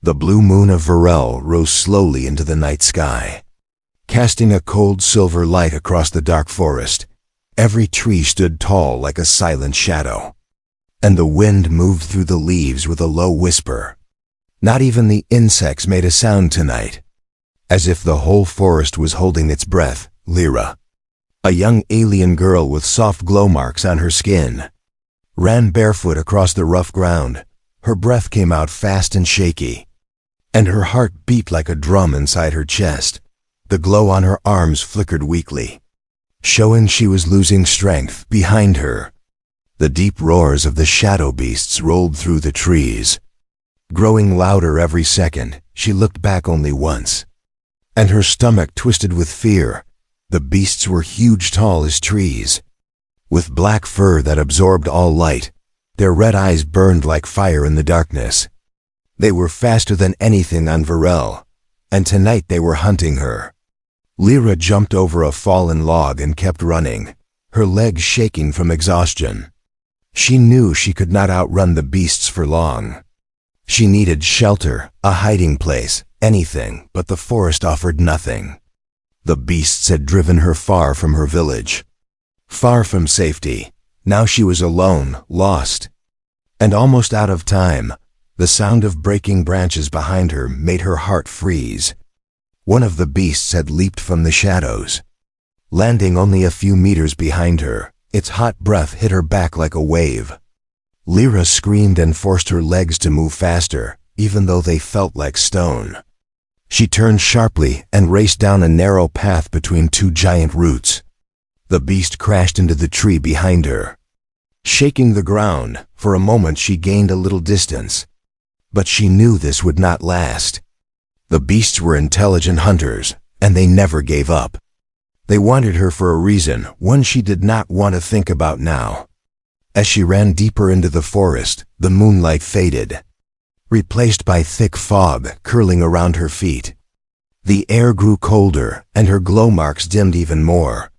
The blue moon of Varel rose slowly into the night sky, casting a cold silver light across the dark forest. Every tree stood tall like a silent shadow, and the wind moved through the leaves with a low whisper. Not even the insects made a sound tonight. As if the whole forest was holding its breath, Lyra, a young alien girl with soft glow marks on her skin, ran barefoot across the rough ground. Her breath came out fast and shaky, and her heart beat like a drum inside her chest. The glow on her arms flickered weakly, showing she was losing strength. Behind her, the deep roars of the shadow beasts rolled through the trees, growing louder every second. She looked back only once, and her stomach twisted with fear. The beasts were huge, tall as trees, with black fur that absorbed all light. Their red eyes burned like fire in the darkness. They were faster than anything on Varel, and tonight they were hunting her. Lyra jumped over a fallen log and kept running, her legs shaking from exhaustion. She knew she could not outrun the beasts for long. She needed shelter, a hiding place, anything, but the forest offered nothing. The beasts had driven her far from her village, far from safety. Now she was alone, lost, and almost out of time. The sound of breaking branches behind her made her heart freeze. One of the beasts had leaped from the shadows, landing only a few meters behind her. Its hot breath hit her back like a wave. Lyra screamed and forced her legs to move faster, even though they felt like stone. She turned sharply and raced down a narrow path between two giant roots. The beast crashed into the tree behind her, shaking the ground. For a moment she gained a little distance, but she knew this would not last. The beasts were intelligent hunters, and they never gave up. They wanted her for a reason, one she did not want to think about now. As she ran deeper into the forest, the moonlight faded, replaced by thick fog curling around her feet. The air grew colder, and her glow marks dimmed even more.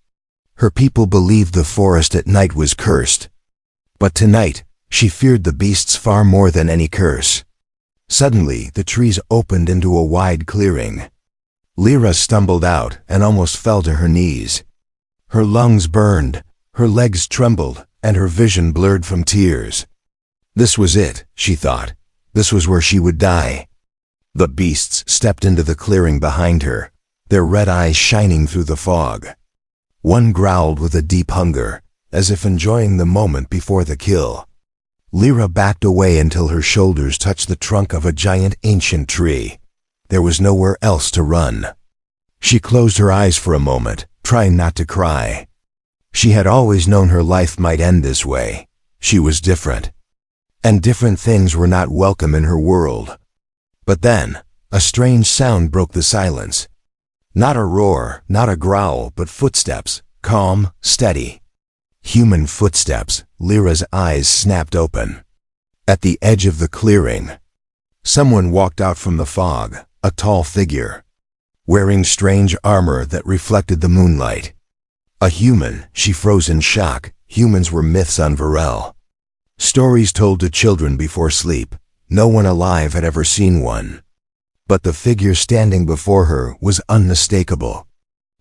Her people believed the forest at night was cursed, but tonight she feared the beasts far more than any curse. Suddenly, the trees opened into a wide clearing. Lyra stumbled out and almost fell to her knees. Her lungs burned, her legs trembled, and her vision blurred from tears. This was it, she thought. This was where she would die. The beasts stepped into the clearing behind her, their red eyes shining through the fog. One growled with a deep hunger, as if enjoying the moment before the kill. Lyra backed away until her shoulders touched the trunk of a giant ancient tree. There was nowhere else to run. She closed her eyes for a moment, trying not to cry. She had always known her life might end this way. She was different, and different things were not welcome in her world. But then, a strange sound broke the silence. Not a roar, not a growl, but footsteps, calm, steady. Human footsteps. Lyra's eyes snapped open. At the edge of the clearing, someone walked out from the fog, a tall figure, wearing strange armor that reflected the moonlight. A human. She froze in shock. Humans were myths on Varel, stories told to children before sleep. No one alive had ever seen one. But the figure standing before her was unmistakable.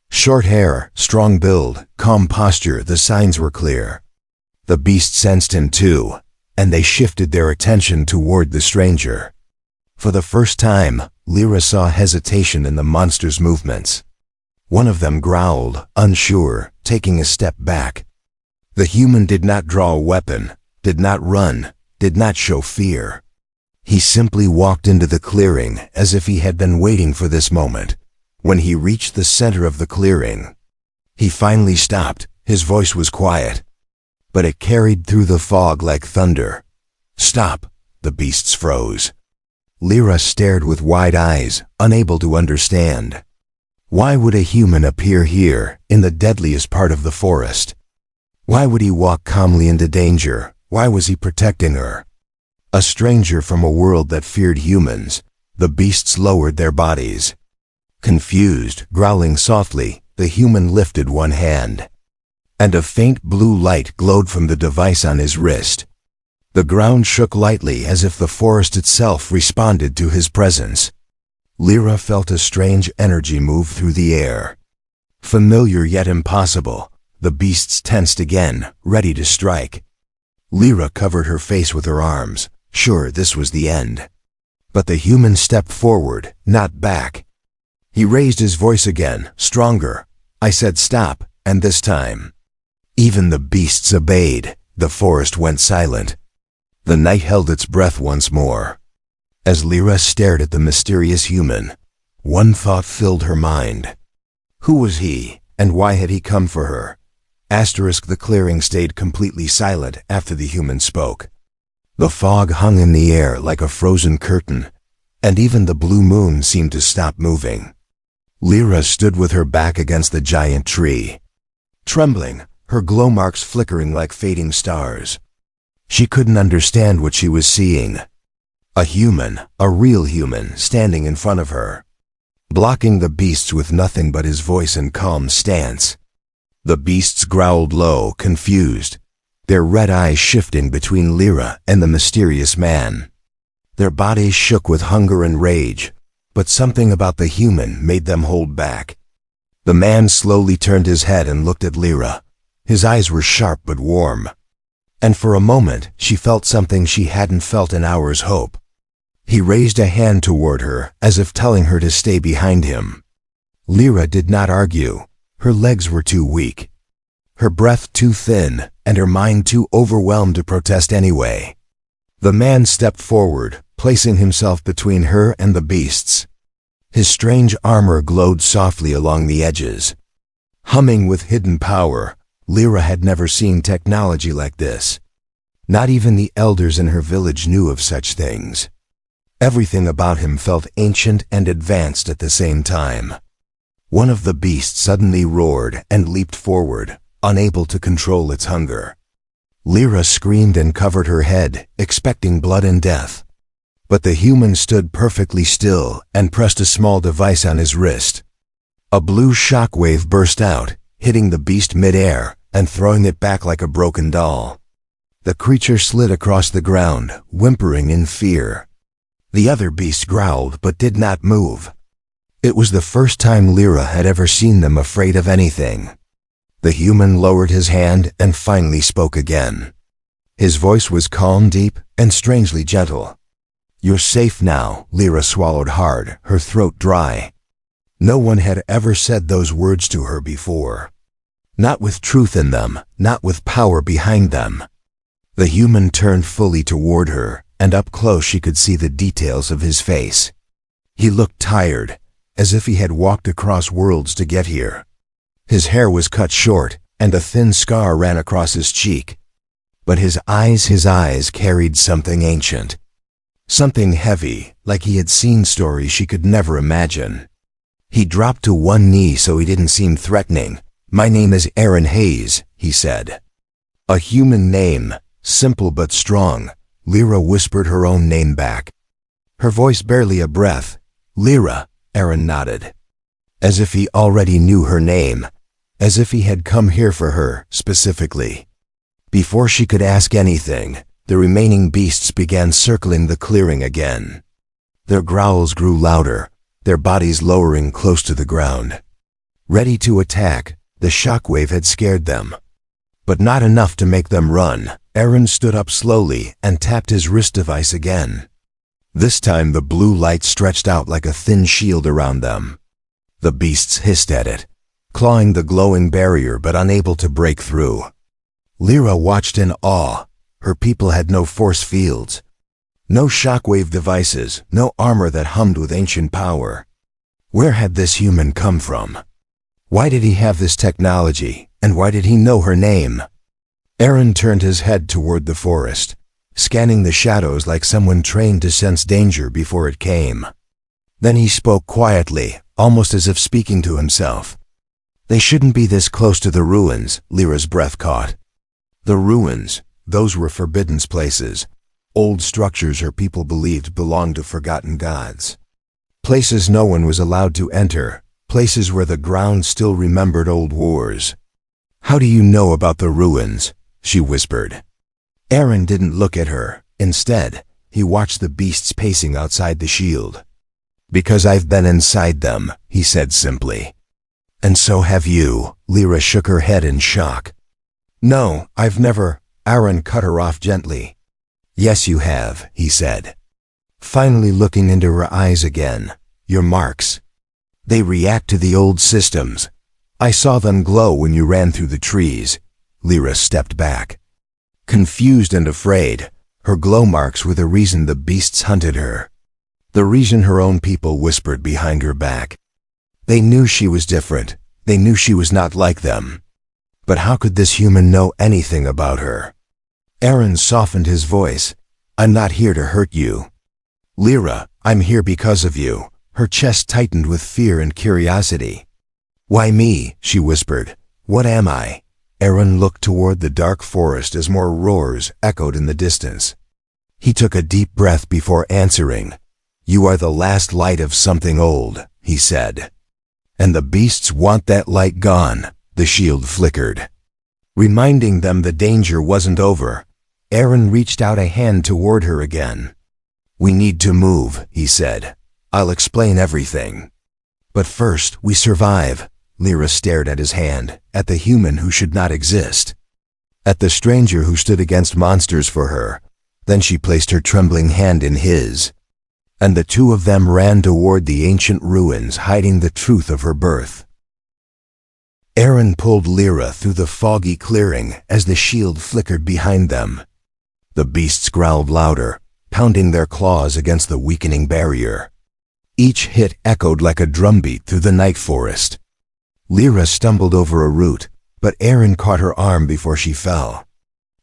Short hair, strong build, calm posture, the signs were clear. The beast sensed him too, and they shifted their attention toward the stranger. For the first time, Lyra saw hesitation in the monster's movements. One of them growled, unsure, taking a step back. The human did not draw a weapon, did not run, did not show fear. He simply walked into the clearing as if he had been waiting for this moment. When he reached the center of the clearing, he finally stopped. His voice was quiet, but it carried through the fog like thunder. "Stop!" The beasts froze. Lyra stared with wide eyes, unable to understand. Why would a human appear here, in the deadliest part of the forest? Why would he walk calmly into danger? Why was he protecting her? A stranger from a world that feared humans. The beasts lowered their bodies. Confused, growling softly, the human lifted one hand, and a faint blue light glowed from the device on his wrist. The ground shook lightly as if the forest itself responded to his presence. Lyra felt a strange energy move through the air. Familiar yet impossible, the beasts tensed again, ready to strike. Lyra covered her face with her arms, sure this was the end. But the human stepped forward, not back. He raised his voice again, stronger. I said stop, and this time. Even the beasts obeyed. The forest went silent. The night held its breath once more. As Lyra stared at the mysterious human, one thought filled her mind. Who was he, and why had he come for her? The clearing stayed completely silent after the human spoke. The fog hung in the air like a frozen curtain, and even the blue moon seemed to stop moving. Lyra stood with her back against the giant tree, trembling, her glow marks flickering like fading stars. She couldn't understand what she was seeing. A human, a real human, standing in front of her, blocking the beasts with nothing but his voice and calm stance. The beasts growled low, confused, their red eyes shifting between Lyra and the mysterious man. Their bodies shook with hunger and rage, but something about the human made them hold back. The man slowly turned his head and looked at Lyra. His eyes were sharp but warm. And for a moment, she felt something she hadn't felt in hours. Hope. He raised a hand toward her, as if telling her to stay behind him. Lyra did not argue. Her legs were too weak, her breath too thin, and her mind too overwhelmed to protest anyway. The man stepped forward, placing himself between her and the beasts. His strange armor glowed softly along the edges. Humming with hidden power, Lyra had never seen technology like this. Not even the elders in her village knew of such things. Everything about him felt ancient and advanced at the same time. One of the beasts suddenly roared and leaped forward, unable to control its hunger. Lyra screamed and covered her head, expecting blood and death. But the human stood perfectly still and pressed a small device on his wrist. A blue shockwave burst out, hitting the beast mid-air and throwing it back like a broken doll. The creature slid across the ground, whimpering in fear. The other beasts growled but did not move. It was the first time Lyra had ever seen them afraid of anything. The human lowered his hand and finally spoke again. His voice was calm, deep, and strangely gentle. You're safe now, Lyra swallowed hard, her throat dry. No one had ever said those words to her before. Not with truth in them, not with power behind them. The human turned fully toward her, and up close she could see the details of his face. He looked tired, as if he had walked across worlds to get here. His hair was cut short, and a thin scar ran across his cheek. But his eyes carried something ancient. Something heavy, like he had seen stories she could never imagine. He dropped to one knee so he didn't seem threatening. My name is Aaron Hayes, he said. A human name, simple but strong. Lyra whispered her own name back. Her voice barely a breath. Lyra. Aaron nodded. As if he already knew her name. As if he had come here for her, specifically. Before she could ask anything, the remaining beasts began circling the clearing again. Their growls grew louder, their bodies lowering close to the ground. Ready to attack, the shockwave had scared them. But not enough to make them run. Aaron stood up slowly and tapped his wrist device again. This time the blue light stretched out like a thin shield around them. The beasts hissed at it, clawing the glowing barrier but unable to break through. Lyra watched in awe. Her people had no force fields, no shockwave devices, no armor that hummed with ancient power. Where had this human come from? Why did he have this technology, and why did he know her name? Aaron turned his head toward the forest, scanning the shadows like someone trained to sense danger before it came. Then he spoke quietly, almost as if speaking to himself. They shouldn't be this close to the ruins, Lyra's breath caught. The ruins, those were forbidden places, old structures her people believed belonged to forgotten gods. Places no one was allowed to enter, places where the ground still remembered old wars. How do you know about the ruins? She whispered. Aaron didn't look at her. Instead, he watched the beasts pacing outside the shield. "Because I've been inside them," he said simply. "And so have you." Lyra shook her head in shock. "No, I've never." Aaron cut her off gently. "Yes, you have," he said, finally looking into her eyes again. "Your marks. They react to the old systems. I saw them glow when you ran through the trees." Lyra stepped back. Confused and afraid, her glow marks were the reason the beasts hunted her. The reason her own people whispered behind her back. They knew she was different. They knew she was not like them. But how could this human know anything about her? Aaron softened his voice. "I'm not here to hurt you. Lyra, I'm here because of you." Her chest tightened with fear and curiosity. "Why me?" she whispered. "What am I?" Aaron looked toward the dark forest as more roars echoed in the distance. He took a deep breath before answering. "You are the last light of something old," he said. "And the beasts want that light gone." The shield flickered, reminding them the danger wasn't over. Aaron reached out a hand toward her again. "We need to move," he said. "I'll explain everything. But first, we survive." Lyra stared at his hand, at the human who should not exist, at the stranger who stood against monsters for her. Then she placed her trembling hand in his, and the two of them ran toward the ancient ruins, hiding the truth of her birth. Aaron pulled Lyra through the foggy clearing as the shield flickered behind them. The beasts growled louder, pounding their claws against the weakening barrier. Each hit echoed like a drumbeat through the night forest. Lyra stumbled over a root, but Aaron caught her arm before she fell.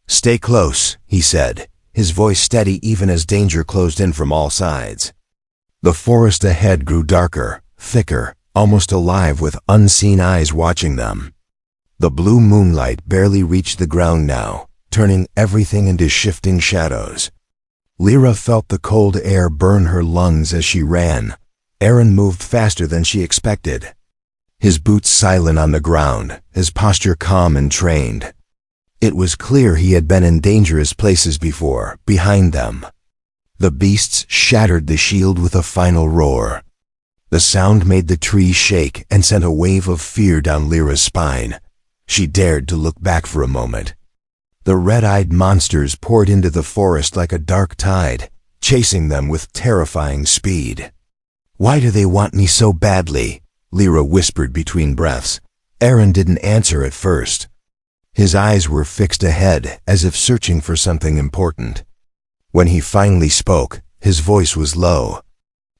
"Stay close," he said, his voice steady even as danger closed in from all sides. The forest ahead grew darker, thicker, almost alive with unseen eyes watching them. The blue moonlight barely reached the ground now, turning everything into shifting shadows. Lyra felt the cold air burn her lungs as she ran. Aaron moved faster than she expected, his boots silent on the ground, his posture calm and trained. It was clear he had been in dangerous places before. Behind them, the beasts shattered the shield with a final roar. The sound made the trees shake and sent a wave of fear down Lyra's spine. She dared to look back for a moment. The red-eyed monsters poured into the forest like a dark tide, chasing them with terrifying speed. "Why do they want me so badly?" Lyra whispered between breaths. Aaron didn't answer at first. His eyes were fixed ahead, as if searching for something important. When he finally spoke, his voice was low.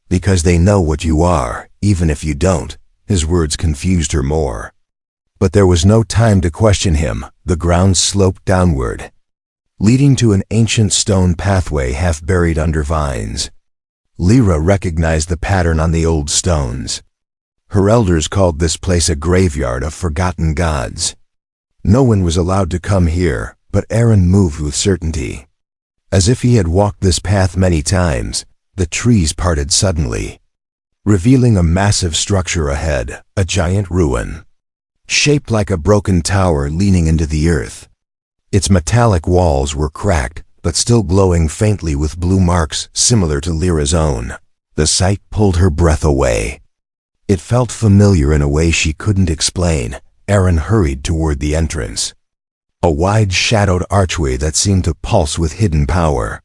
"Because they know what you are, even if you don't." His words confused her more. But there was no time to question him. The ground sloped downward, leading to an ancient stone pathway half buried under vines. Lyra recognized the pattern on the old stones. Her elders called this place a graveyard of forgotten gods. No one was allowed to come here, but Aaron moved with certainty. As if he had walked this path many times, the trees parted suddenly, revealing a massive structure ahead, a giant ruin, shaped like a broken tower leaning into the earth. Its metallic walls were cracked, but still glowing faintly with blue marks similar to Lyra's own. The sight pulled her breath away. It felt familiar in a way she couldn't explain. Aaron hurried toward the entrance, a wide shadowed archway that seemed to pulse with hidden power.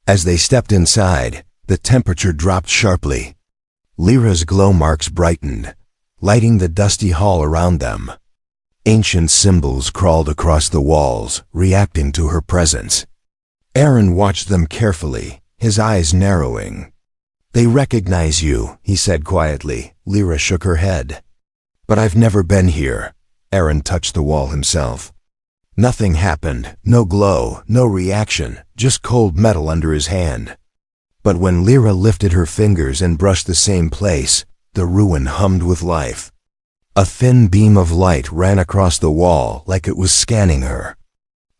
As they stepped inside, the temperature dropped sharply. Lyra's glow marks brightened, lighting the dusty hall around them. Ancient symbols crawled across the walls, reacting to her presence. Aaron watched them carefully, his eyes narrowing. "They recognize you," he said quietly. Lyra shook her head. "But I've never been here." Aaron touched the wall himself. Nothing happened, no glow, no reaction, just cold metal under his hand. But when Lyra lifted her fingers and brushed the same place, the ruin hummed with life. A thin beam of light ran across the wall like it was scanning her.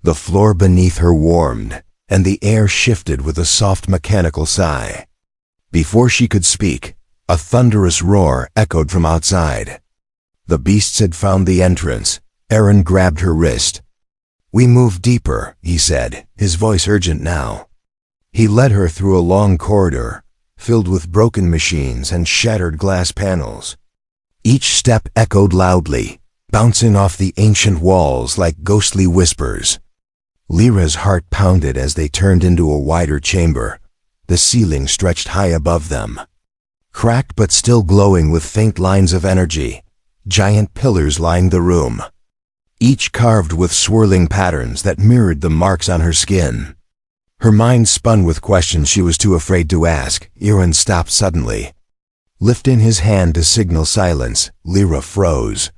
The floor beneath her warmed, and the air shifted with a soft mechanical sigh. Before she could speak, a thunderous roar echoed from outside. The beasts had found the entrance. Aaron grabbed her wrist. We move deeper, he said, his voice urgent now. He led her through a long corridor, filled with broken machines and shattered glass panels. Each step echoed loudly, bouncing off the ancient walls like ghostly whispers. Lyra's heart pounded as they turned into a wider chamber. The ceiling stretched high above them. Cracked but still glowing with faint lines of energy, giant pillars lined the room, each carved with swirling patterns that mirrored the marks on her skin. Her mind spun with questions she was too afraid to ask. Aaron stopped suddenly. Lifting his hand to signal silence, Lyra froze.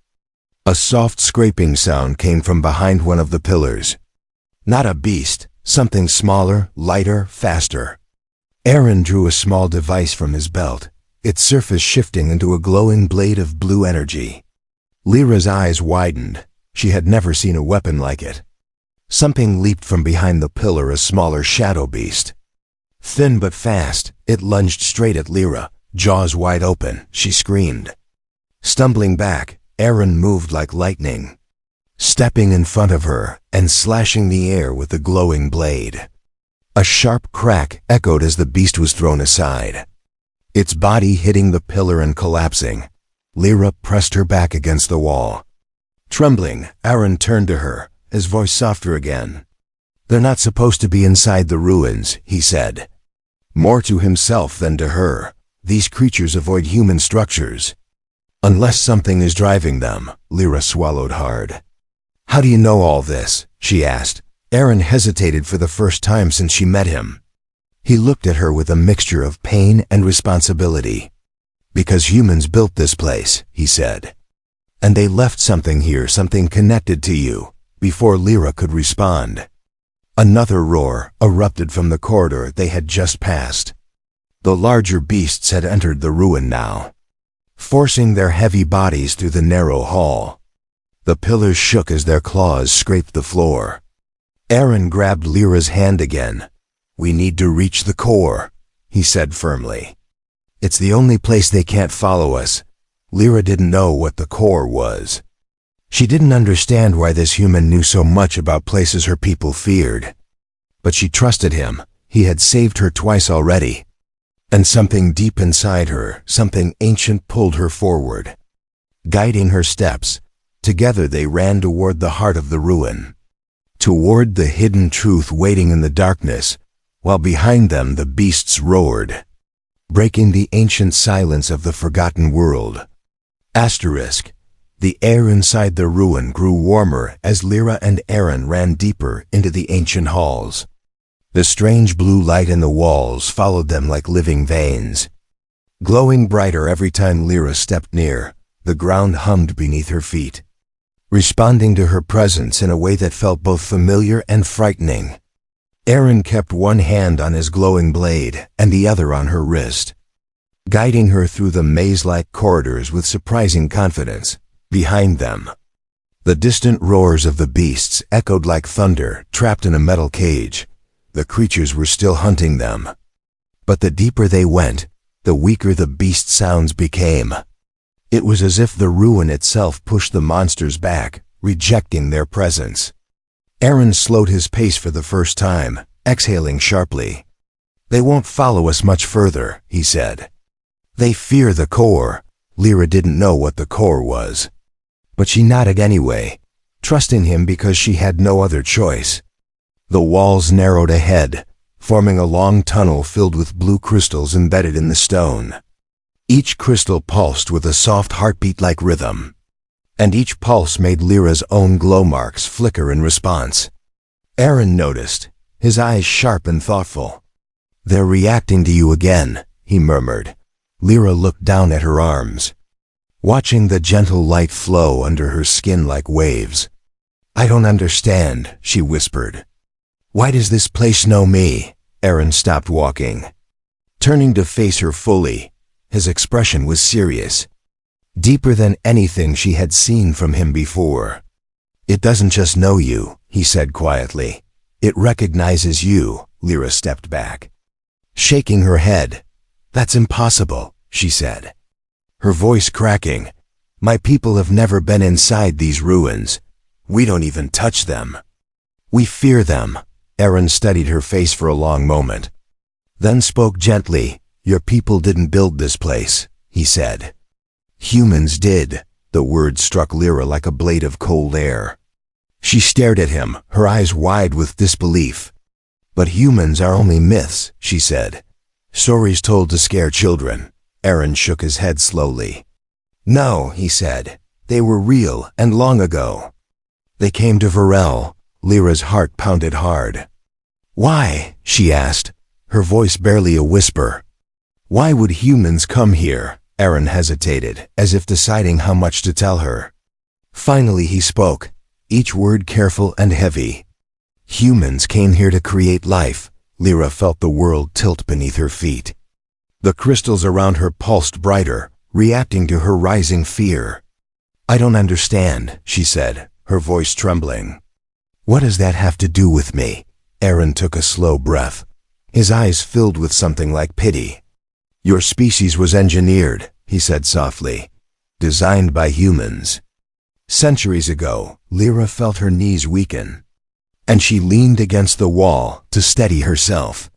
A soft scraping sound came from behind one of the pillars. Not a beast, something smaller, lighter, faster. Aaron drew a small device from his belt, its surface shifting into a glowing blade of blue energy. Lyra's eyes widened. She had never seen a weapon like it. Something leaped from behind the pillar, a smaller shadow beast. Thin but fast, it lunged straight at Lyra, jaws wide open. She screamed. Stumbling back, Aaron moved like lightning, stepping in front of her and slashing the air with the glowing blade. A sharp crack echoed as the beast was thrown aside, its body hitting the pillar and collapsing. Lyra pressed her back against the wall. Trembling, Aaron turned to her, his voice softer again. "They're not supposed to be inside the ruins," he said. More to himself than to her, these creatures avoid human structures. Unless something is driving them. Lyra swallowed hard. "How do you know all this?" she asked. Aaron hesitated for the first time since she met him. He looked at her with a mixture of pain and responsibility. "Because humans built this place," he said. "And they left something here, something connected to you," before Lyra could respond. Another roar erupted from the corridor they had just passed. The larger beasts had entered the ruin now, forcing their heavy bodies through the narrow hall. The pillars shook as their claws scraped the floor. Aaron grabbed Lyra's hand again. "We need to reach the core," he said firmly. "It's the only place they can't follow us." Lyra didn't know what the core was. She didn't understand why this human knew so much about places her people feared. But she trusted him. He had saved her twice already. And something deep inside her, something ancient, pulled her forward, guiding her steps. Together they ran toward the heart of the ruin, toward the hidden truth waiting in the darkness, while behind them the beasts roared, breaking the ancient silence of the forgotten world. Asterisk. The air inside the ruin grew warmer as Lyra and Aaron ran deeper into the ancient halls. The strange blue light in the walls followed them like living veins, glowing brighter every time Lyra stepped near. The ground hummed beneath her feet, responding to her presence in a way that felt both familiar and frightening. Aaron kept one hand on his glowing blade and the other on her wrist, guiding her through the maze-like corridors with surprising confidence. Behind them, the distant roars of the beasts echoed like thunder trapped in a metal cage. The creatures were still hunting them. But the deeper they went, the weaker the beast sounds became. It was as if the ruin itself pushed the monsters back, rejecting their presence. Aaron slowed his pace for the first time, exhaling sharply. "They won't follow us much further," he said. "They fear the core." Lyra didn't know what the core was, but she nodded anyway, trusting him because she had no other choice. The walls narrowed ahead, forming a long tunnel filled with blue crystals embedded in the stone. Each crystal pulsed with a soft heartbeat-like rhythm, and each pulse made Lyra's own glow marks flicker in response. Aaron noticed, his eyes sharp and thoughtful. "They're reacting to you again," he murmured. Lyra looked down at her arms, watching the gentle light flow under her skin like waves. "I don't understand," she whispered. "Why does this place know me?" Aaron stopped walking, turning to face her fully. His expression was serious, deeper than anything she had seen from him before. "It doesn't just know you," he said quietly. "It recognizes you." Lyra stepped back, shaking her head. "That's impossible," she said, her voice cracking. "My people have never been inside these ruins. We don't even touch them." We fear them. Aaron studied her face for a long moment, then spoke gently. Your people didn't build this place, he said. Humans did. The words struck Lyra like a blade of cold air. She stared at him, her eyes wide with disbelief. But humans are only myths, she said. Stories told to scare children. Aaron shook his head slowly. No, he said. They were real and long ago. They came to Varel. Lyra's heart pounded hard. Why? She asked, her voice barely a whisper. Why would humans come here? Aaron hesitated, as if deciding how much to tell her. Finally he spoke, each word careful and heavy. Humans came here to create life. Lyra felt the world tilt beneath her feet. The crystals around her pulsed brighter, reacting to her rising fear. I don't understand, she said, her voice trembling. What does that have to do with me? Aaron took a slow breath, his eyes filled with something like pity. Your species was engineered, he said softly, designed by humans. Centuries ago, Lyra felt her knees weaken, and she leaned against the wall to steady herself.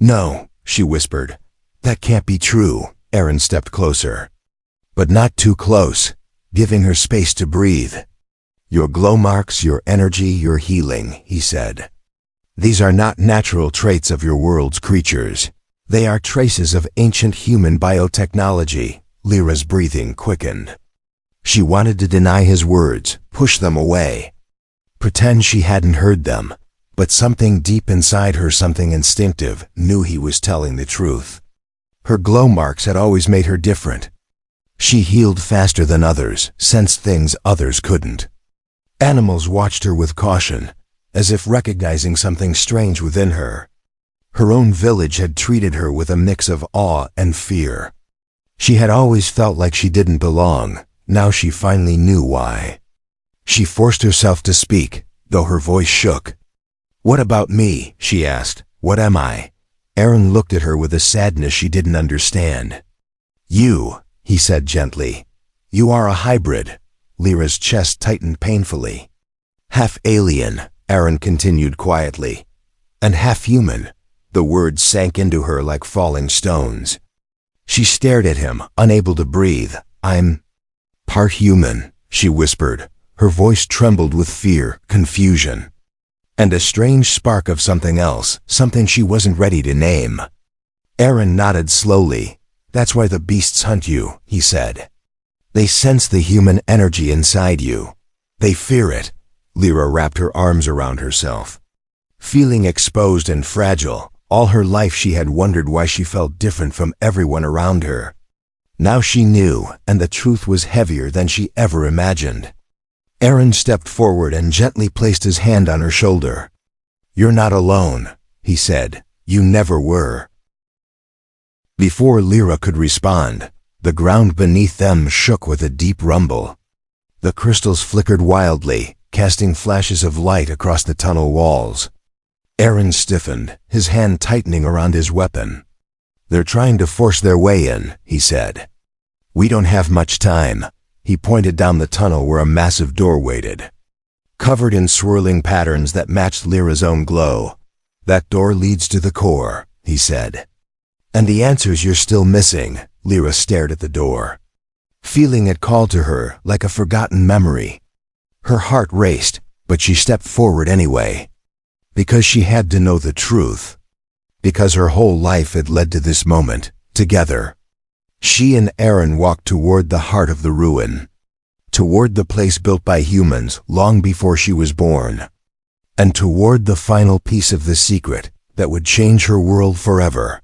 No, she whispered. That can't be true. Aaron stepped closer, but not too close, giving her space to breathe. Your glow marks, your energy, your healing, he said. These are not natural traits of your world's creatures. They are traces of ancient human biotechnology. Lyra's breathing quickened. She wanted to deny his words, push them away, pretend she hadn't heard them, but something deep inside her, something instinctive, knew he was telling the truth. Her glow marks had always made her different. She healed faster than others, sensed things others couldn't. Animals watched her with caution, as if recognizing something strange within her. Her own village had treated her with a mix of awe and fear. She had always felt like she didn't belong. Now she finally knew why. She forced herself to speak, though her voice shook. What about me? She asked. What am I? Aaron looked at her with a sadness she didn't understand. You, he said gently. You are a hybrid. Lyra's chest tightened painfully. Half alien, Aaron continued quietly, and half human. The words sank into her like falling stones. She stared at him, unable to breathe. I'm part human, she whispered. Her voice trembled with fear, confusion, and a strange spark of something else, something she wasn't ready to name. Aaron nodded slowly. That's why the beasts hunt you, he said. They sense the human energy inside you. They fear it. Lyra wrapped her arms around herself. Feeling exposed and fragile, all her life she had wondered why she felt different from everyone around her. Now she knew, and the truth was heavier than she ever imagined. Aaron stepped forward and gently placed his hand on her shoulder. You're not alone, he said. You never were. Before Lyra could respond, the ground beneath them shook with a deep rumble. The crystals flickered wildly, casting flashes of light across the tunnel walls. Aaron stiffened, his hand tightening around his weapon. They're trying to force their way in, he said. We don't have much time. He pointed down the tunnel where a massive door waited, covered in swirling patterns that matched Lyra's own glow. That door leads to the core, he said. And the answers you're still missing. Lyra stared at the door, feeling it call to her like a forgotten memory. Her heart raced, but she stepped forward anyway. Because she had to know the truth. Because her whole life had led to this moment, together. She and Aaron walked toward the heart of the ruin. Toward the place built by humans long before she was born. And toward the final piece of the secret that would change her world forever.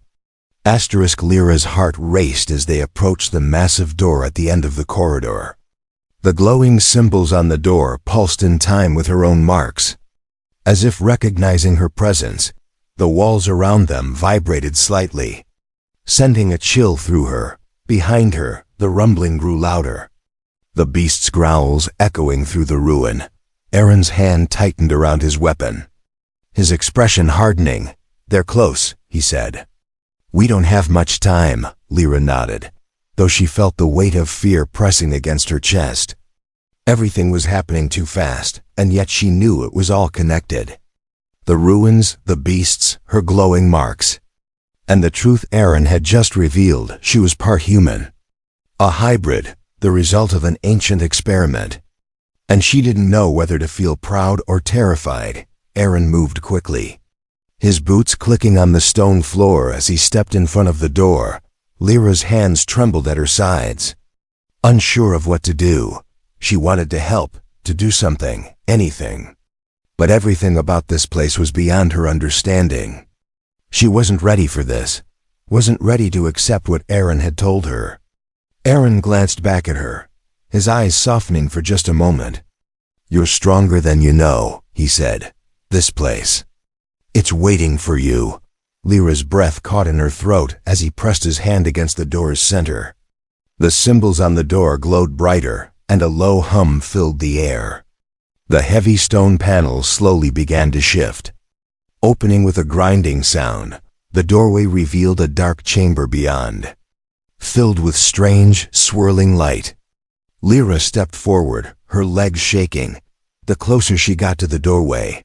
Lyra's heart raced as they approached the massive door at the end of the corridor. The glowing symbols on the door pulsed in time with her own marks. As if recognizing her presence, the walls around them vibrated slightly, sending a chill through her. Behind her, the rumbling grew louder, the beast's growls echoing through the ruin. Aaron's hand tightened around his weapon, his expression hardening. They're close, he said. We don't have much time, Lyra nodded, though she felt the weight of fear pressing against her chest. Everything was happening too fast, and yet she knew it was all connected. The ruins, the beasts, her glowing marks. And the truth Aaron had just revealed: she was part human. A hybrid, the result of an ancient experiment. And she didn't know whether to feel proud or terrified. Aaron moved quickly, his boots clicking on the stone floor as he stepped in front of the door. Lyra's hands trembled at her sides. Unsure of what to do, she wanted to help, to do something, anything. But everything about this place was beyond her understanding. She wasn't ready for this, wasn't ready to accept what Aaron had told her. Aaron glanced back at her, his eyes softening for just a moment. "You're stronger than you know," he said. "This place, it's waiting for you." Lyra's breath caught in her throat as he pressed his hand against the door's center. The symbols on the door glowed brighter, and a low hum filled the air. The heavy stone panels slowly began to shift. Opening with a grinding sound, the doorway revealed a dark chamber beyond, filled with strange, swirling light. Lyra stepped forward, her legs shaking. The closer she got to the doorway,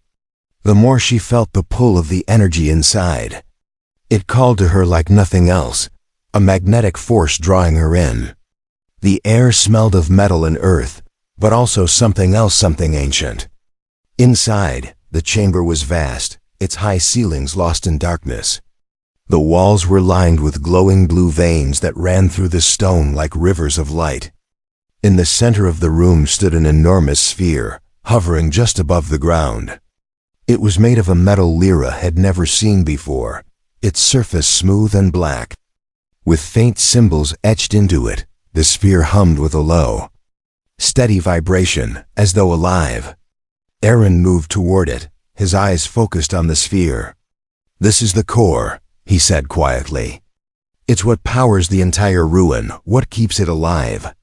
the more she felt the pull of the energy inside. It called to her like nothing else, a magnetic force drawing her in. The air smelled of metal and earth, but also something else, something ancient. Inside, the chamber was vast, its high ceilings lost in darkness. The walls were lined with glowing blue veins that ran through the stone like rivers of light. In the center of the room stood an enormous sphere, hovering just above the ground. It was made of a metal Lyra had never seen before, its surface smooth and black. With faint symbols etched into it, the sphere hummed with a low, steady vibration, as though alive. Aaron moved toward it, his eyes focused on the sphere. "This is the core," he said quietly. "It's what powers the entire ruin, what keeps it alive.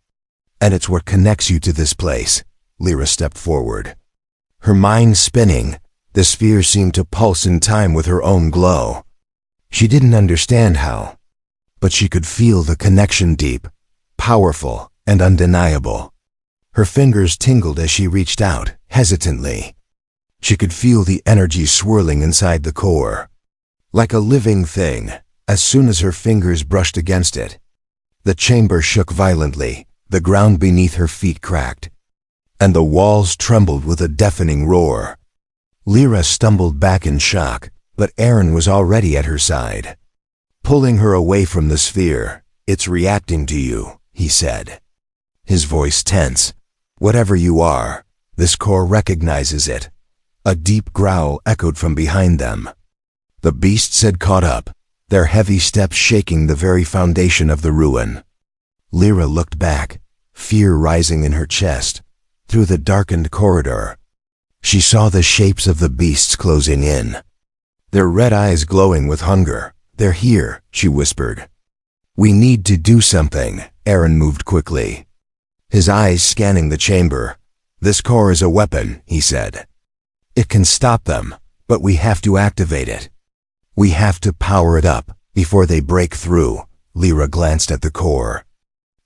And it's what connects you to this place." Lyra stepped forward, her mind spinning. The sphere seemed to pulse in time with her own glow. She didn't understand how, but she could feel the connection, deep, powerful, and undeniable. Her fingers tingled as she reached out, hesitantly. She could feel the energy swirling inside the core, like a living thing. As soon as her fingers brushed against it, the chamber shook violently, the ground beneath her feet cracked, and the walls trembled with a deafening roar. Lyra stumbled back in shock, but Aaron was already at her side, pulling her away from the sphere. "It's reacting to you," he said, his voice tense. "Whatever you are, this core recognizes it." A deep growl echoed from behind them. The beasts had caught up, their heavy steps shaking the very foundation of the ruin. Lyra looked back, fear rising in her chest. Through the darkened corridor, she saw the shapes of the beasts closing in, their red eyes glowing with hunger. "They're here," she whispered. "We need to do something." Aaron moved quickly, his eyes scanning the chamber. "This core is a weapon," he said. "It can stop them, but we have to activate it. We have to power it up before they break through." Lyra glanced at the core,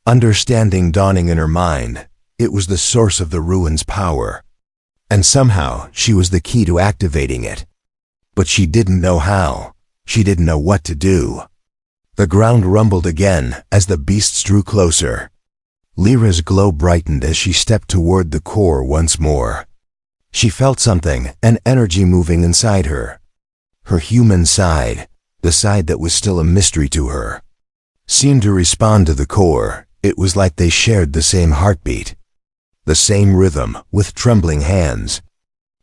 understanding dawning in her mind. It was the source of the ruin's power, and somehow she was the key to activating it. But she didn't know how. She didn't know what to do. The ground rumbled again as the beasts drew closer. Lyra's glow brightened as she stepped toward the core once more. She felt something, an energy moving inside her. Her human side, the side that was still a mystery to her, seemed to respond to the core. It was like they shared the same heartbeat, the same rhythm. With trembling hands,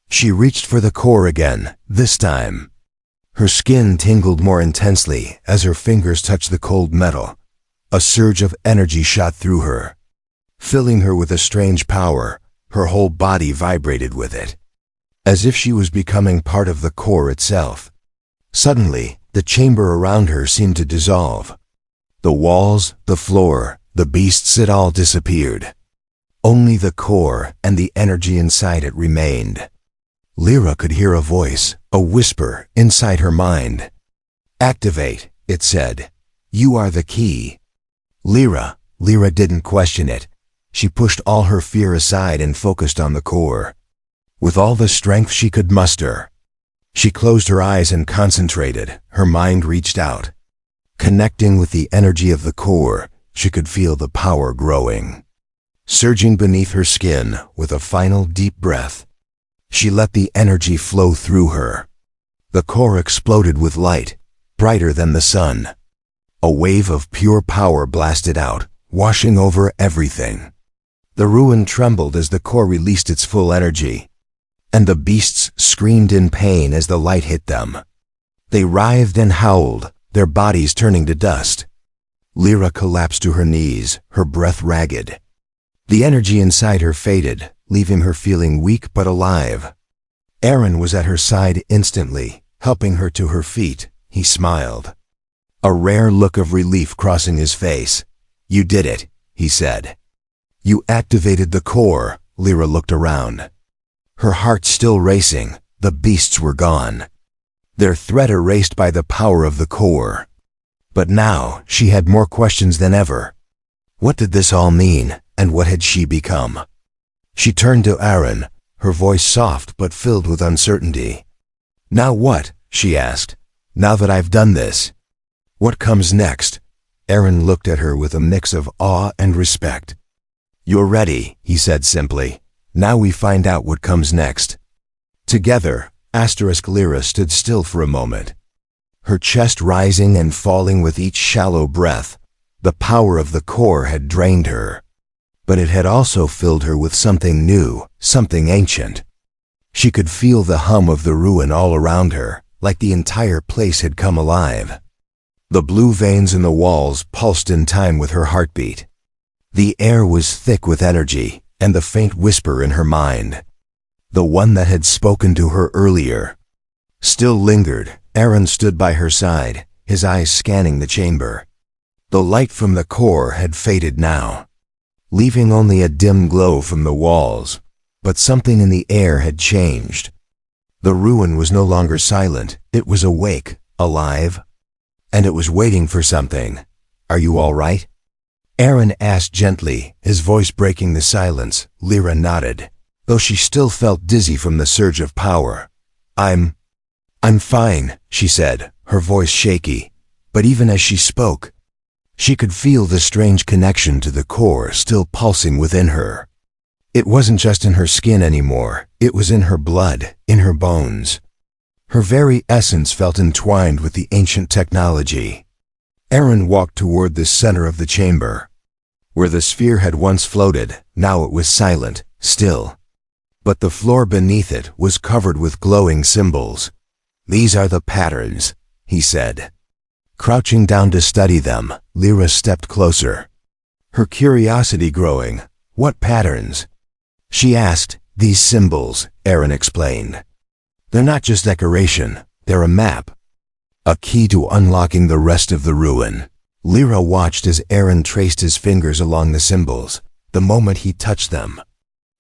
she reached for the core again, this time. Her skin tingled more intensely as her fingers touched the cold metal. A surge of energy shot through her, filling her with a strange power. Her whole body vibrated with it, as if she was becoming part of the core itself. Suddenly, the chamber around her seemed to dissolve. The walls, the floor, the beasts, it all disappeared. Only the core and the energy inside it remained. Lyra could hear a voice, a whisper, inside her mind. "Activate," it said. "You are the key." Lyra didn't question it. She pushed all her fear aside and focused on the core. with all the strength she could muster. She closed her eyes and concentrated. Her mind reached out. Connecting with the energy of the core, she could feel the power growing. Surging beneath her skin with a final deep breath, she let the energy flow through her. The core exploded with light, brighter than the sun. A wave of pure power blasted out, washing over everything. The ruin trembled as the core released its full energy, and the beasts screamed in pain as the light hit them. They writhed and howled, their bodies turning to dust. Lyra collapsed to her knees, her breath ragged. The energy inside her faded, leaving her feeling weak but alive. Aaron was at her side instantly, helping her to her feet. He smiled, a rare look of relief crossing his face. "You did it," he said. "You activated the core." Lyra looked around. Her heart still racing, the beasts were gone. Their threat erased by the power of the core. But now she had more questions than ever. What did this all mean, and what had she become? She turned to Aaron, her voice soft but filled with uncertainty. "Now what?" she asked. "Now that I've done this, what comes next?" Aaron looked at her with a mix of awe and respect. "You're ready," he said simply. "Now we find out what comes next." Together, Lyra stood still for a moment, her chest rising and falling with each shallow breath. The power of the core had drained her, but it had also filled her with something new, something ancient. She could feel the hum of the ruin all around her, like the entire place had come alive. The blue veins in the walls pulsed in time with her heartbeat. The air was thick with energy, and the faint whisper in her mind, the one that had spoken to her earlier, still lingered. Aaron stood by her side, his eyes scanning the chamber. The light from the core had faded now, leaving only a dim glow from the walls, but something in the air had changed. The ruin was no longer silent, it was awake, alive, and it was waiting for something. "Are you all right?" Aaron asked gently, his voice breaking the silence. Lyra nodded, though she still felt dizzy from the surge of power. I'm fine," she said, her voice shaky, but even as she spoke, she could feel the strange connection to the core still pulsing within her. It wasn't just in her skin anymore, it was in her blood, in her bones. Her very essence felt entwined with the ancient technology. Aaron walked toward the center of the chamber. Where the sphere had once floated, now it was silent, still. But the floor beneath it was covered with glowing symbols. "These are the patterns," he said. Crouching down to study them, Lyra stepped closer, her curiosity growing. "What patterns?" she asked. "These symbols," Aaron explained. "They're not just decoration, they're a map. A key to unlocking the rest of the ruin." Lyra watched as Aaron traced his fingers along the symbols. The moment he touched them,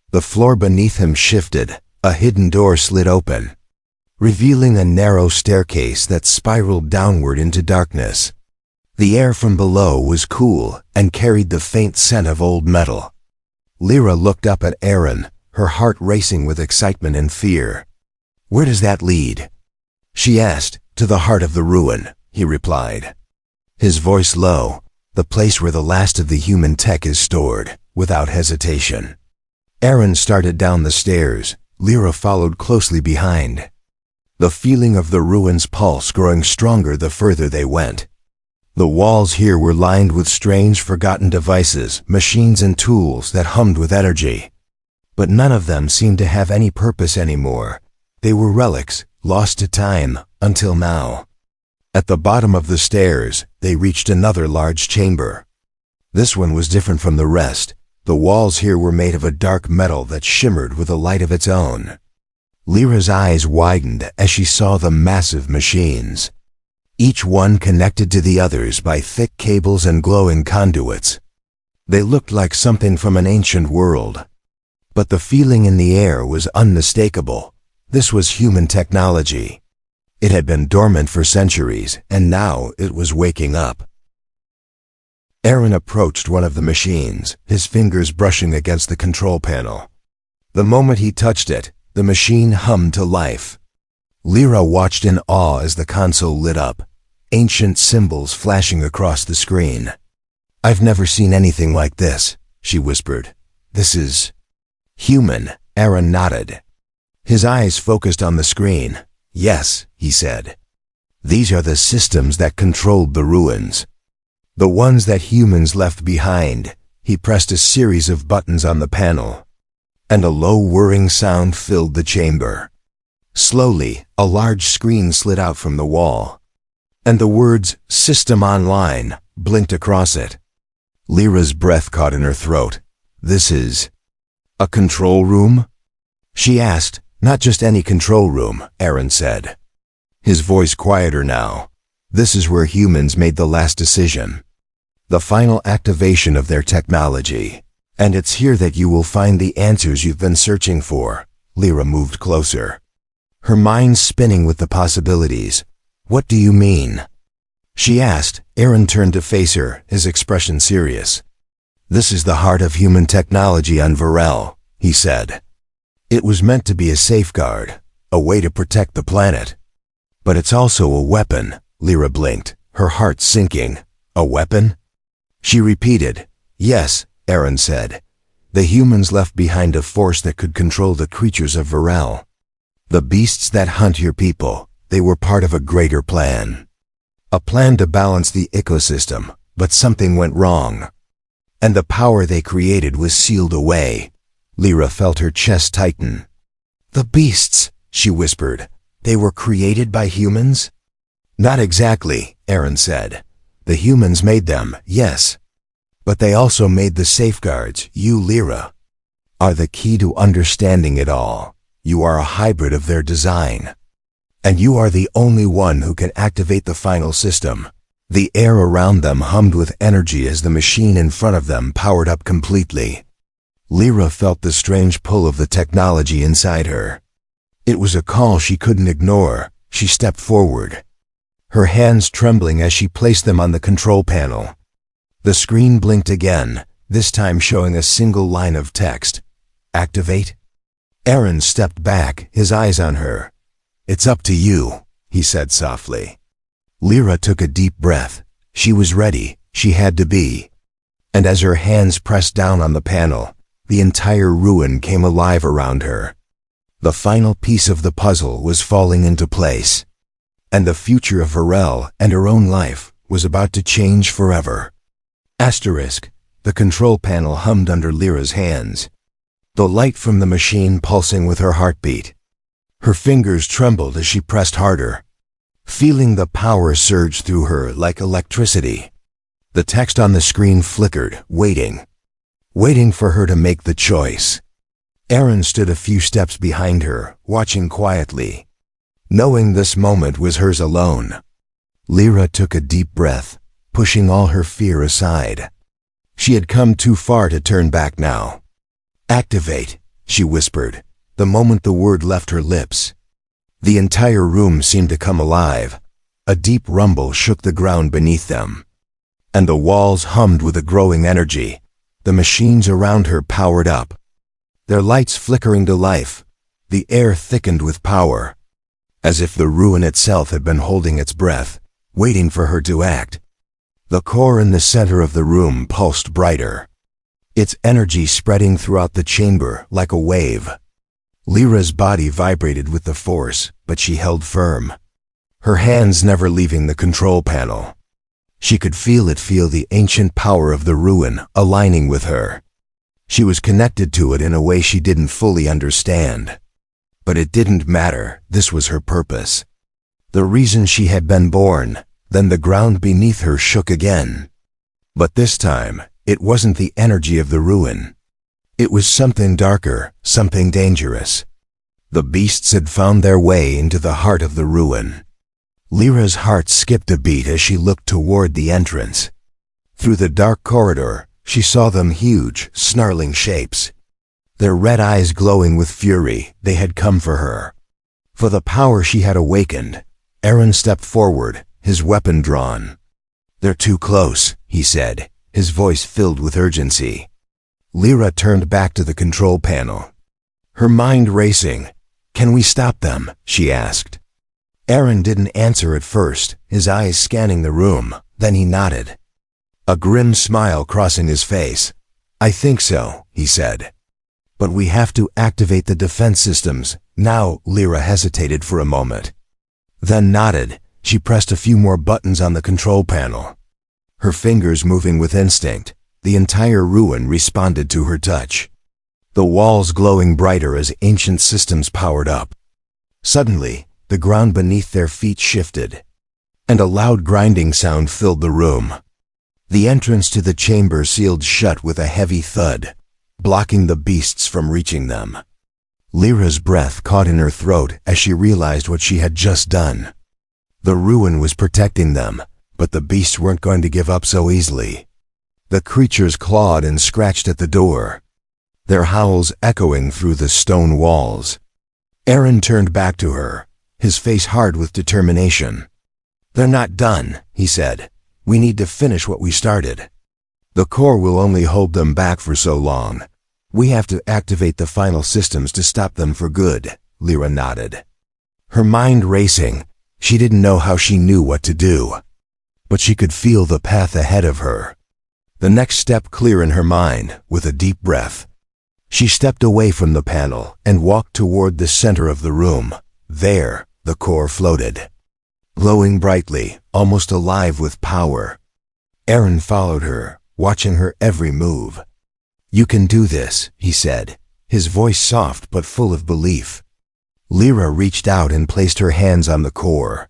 the floor beneath him shifted, a hidden door slid open, revealing a narrow staircase that spiraled downward into darkness. The air from below was cool and carried the faint scent of old metal. Lyra looked up at Aaron, her heart racing with excitement and fear. "Where does that lead?" she asked. "To the heart of the ruin," he replied, his voice low. "The place where the last of the human tech is stored," without hesitation. Aaron started down the stairs. Lyra followed closely behind, the feeling of the ruin's pulse growing stronger the further they went. The walls here were lined with strange forgotten devices, machines and tools that hummed with energy. But none of them seemed to have any purpose anymore. They were relics, lost to time, until now. At the bottom of the stairs, they reached another large chamber. This one was different from the rest. The walls here were made of a dark metal that shimmered with a light of its own. Lyra's eyes widened as she saw the massive machines, each one connected to the others by thick cables and glowing conduits. They looked like something from an ancient world, but the feeling in the air was unmistakable. This was human technology. It had been dormant for centuries, and now it was waking up. Aaron approached one of the machines, his fingers brushing against the control panel. The moment he touched it, The machine hummed to life. Lyra watched in awe as the console lit up, ancient symbols flashing across the screen. "I've never seen anything like this," she whispered. "This is human." Aaron nodded. His eyes focused on the screen. "Yes," he said. "These are the systems that controlled the ruins. The ones that humans left behind." He pressed a series of buttons on the panel, and a low whirring sound filled the chamber. Slowly, a large screen slid out from the wall, and the words "System Online" blinked across it. Lyra's breath caught in her throat. "This is a control room?" she asked. "Not just any control room," Aaron said, his voice quieter now. "This is where humans made the last decision, the final activation of their technology. And it's here that you will find the answers you've been searching for." Lyra moved closer, her mind spinning with the possibilities. "What do you mean?" she asked. Aaron turned to face her, his expression serious. "This is the heart of human technology on Varel," he said. "It was meant to be a safeguard, a way to protect the planet. But it's also a weapon." Lyra blinked, her heart sinking. "A weapon?" She repeated. "Yes," Aaron said. "The humans left behind a force that could control the creatures of Varel. The beasts that hunt your people, they were part of a greater plan. A plan to balance the ecosystem, but something went wrong. And the power they created was sealed away." Lyra felt her chest tighten. "The beasts," she whispered. "They were created by humans?" "Not exactly," Aaron said. "The humans made them, yes. But they also made the safeguards. You, Lyra, are the key to understanding it all. You are a hybrid of their design. And you are the only one who can activate the final system." The air around them hummed with energy as the machine in front of them powered up completely. Lyra felt the strange pull of the technology inside her. It was a call she couldn't ignore. She stepped forward, her hands trembling as she placed them on the control panel. The screen blinked again, this time showing a single line of text. "Activate?" Aaron stepped back, his eyes on her. "It's up to you," he said softly. Lyra took a deep breath. She was ready. She had to be. And as her hands pressed down on the panel, the entire ruin came alive around her. The final piece of the puzzle was falling into place. And the future of Varel and her own life was about to change forever. Asterisk. The control panel hummed under Lyra's hands, the light from the machine pulsing with her heartbeat. Her fingers trembled as she pressed harder, feeling the power surge through her like electricity. The text on the screen flickered, waiting for her to make the choice. Aaron stood a few steps behind her, watching quietly, knowing this moment was hers alone. Lyra took a deep breath, pushing all her fear aside. She had come too far to turn back now. "Activate," she whispered, the moment the word left her lips. The entire room seemed to come alive. A deep rumble shook the ground beneath them, and the walls hummed with a growing energy. The machines around her powered up, their lights flickering to life. The air thickened with power, as if the ruin itself had been holding its breath, waiting for her to act. The core in the center of the room pulsed brighter, its energy spreading throughout the chamber like a wave. Lyra's body vibrated with the force, but she held firm, her hands never leaving the control panel. She could feel the ancient power of the ruin aligning with her. She was connected to it in a way she didn't fully understand. But it didn't matter. This was her purpose, the reason she had been born. Then the ground beneath her shook again. But this time, it wasn't the energy of the ruin. It was something darker, something dangerous. The beasts had found their way into the heart of the ruin. Lyra's heart skipped a beat as she looked toward the entrance. Through the dark corridor, she saw them, huge, snarling shapes. Their red eyes glowing with fury. They had come for her, for the power she had awakened. Aaron stepped forward, his weapon drawn. "They're too close," he said, his voice filled with urgency. Lyra turned back to the control panel, her mind racing. "Can we stop them?" she asked. Aaron didn't answer at first, his eyes scanning the room. Then he nodded, a grim smile crossing his face. "I think so," he said. "But we have to activate the defense systems." Now, Lyra hesitated for a moment, then nodded. She pressed a few more buttons on the control panel, her fingers moving with instinct. The entire ruin responded to her touch, the walls glowing brighter as ancient systems powered up. Suddenly, the ground beneath their feet shifted, and a loud grinding sound filled the room. The entrance to the chamber sealed shut with a heavy thud, blocking the beasts from reaching them. Lyra's breath caught in her throat as she realized what she had just done. The ruin was protecting them, but the beasts weren't going to give up so easily. The creatures clawed and scratched at the door, their howls echoing through the stone walls. Aaron turned back to her, his face hard with determination. "They're not done," he said. "We need to finish what we started. The core will only hold them back for so long. We have to activate the final systems to stop them for good." Lyra nodded, her mind racing. She didn't know how she knew what to do, but she could feel the path ahead of her. The next step clear in her mind. With a deep breath, she stepped away from the panel and walked toward the center of the room. There, the core floated, glowing brightly, almost alive with power. Aaron followed her, watching her every move. "You can do this," he said, his voice soft but full of belief. Lyra reached out and placed her hands on the core.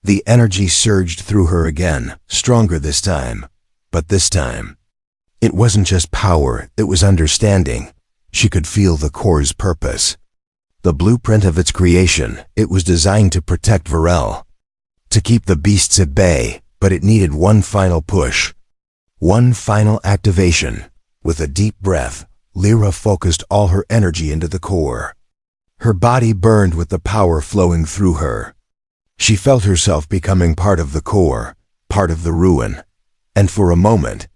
The energy surged through her again, stronger this time. But this time, it wasn't just power, it was understanding. She could feel the core's purpose, the blueprint of its creation. It was designed to protect Varel, to keep the beasts at bay, but it needed one final push, one final activation. With a deep breath, Lyra focused all her energy into the core. Her body burned with the power flowing through her. She felt herself becoming part of the core, part of the ruin. And for a moment,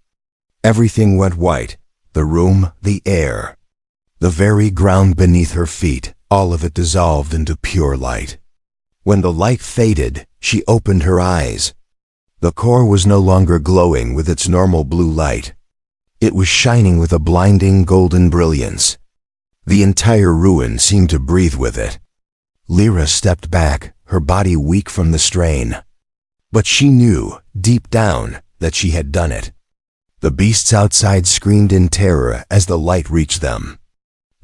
everything went white. The room, the air, the very ground beneath her feet, all of it dissolved into pure light. When the light faded, she opened her eyes. The core was no longer glowing with its normal blue light. It was shining with a blinding golden brilliance. The entire ruin seemed to breathe with it. Lyra stepped back, her body weak from the strain. But she knew, deep down, that she had done it. The beasts outside screamed in terror as the light reached them.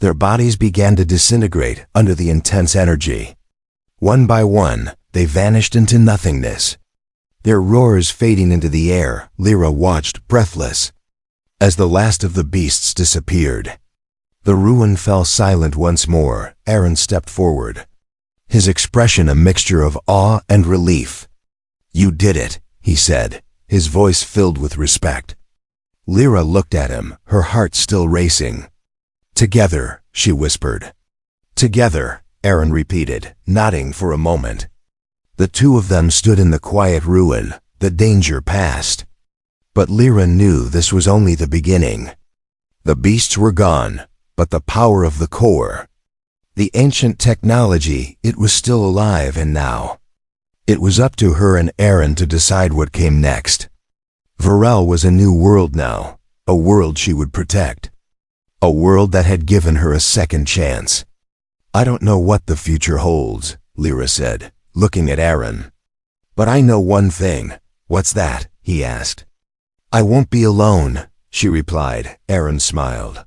Their bodies began to disintegrate under the intense energy. One by one, they vanished into nothingness, their roars fading into the air. Lyra watched, breathless, as the last of the beasts disappeared. The ruin fell silent once more. Aaron stepped forward, his expression a mixture of awe and relief. "You did it," he said, his voice filled with respect. Lyra looked at him, her heart still racing. "Together," she whispered. "Together," Aaron repeated, nodding for a moment. The two of them stood in the quiet ruin, the danger past. But Lyra knew this was only the beginning. The beasts were gone, but the power of the core, the ancient technology, it was still alive. And now, it was up to her and Aaron to decide what came next. Varel was a new world now, a world she would protect, a world that had given her a second chance. "I don't know what the future holds," Lyra said, looking at Aaron. "But I know one thing." "What's that?" he asked. "I won't be alone," she replied. Aaron smiled,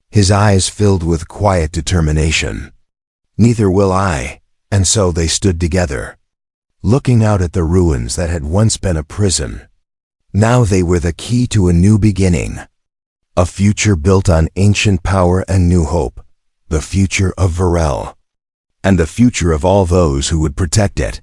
his eyes filled with quiet determination. "Neither will I." And so they stood together, looking out at the ruins that had once been a prison. Now they were the key to a new beginning, a future built on ancient power and new hope, the future of Varel, and the future of all those who would protect it.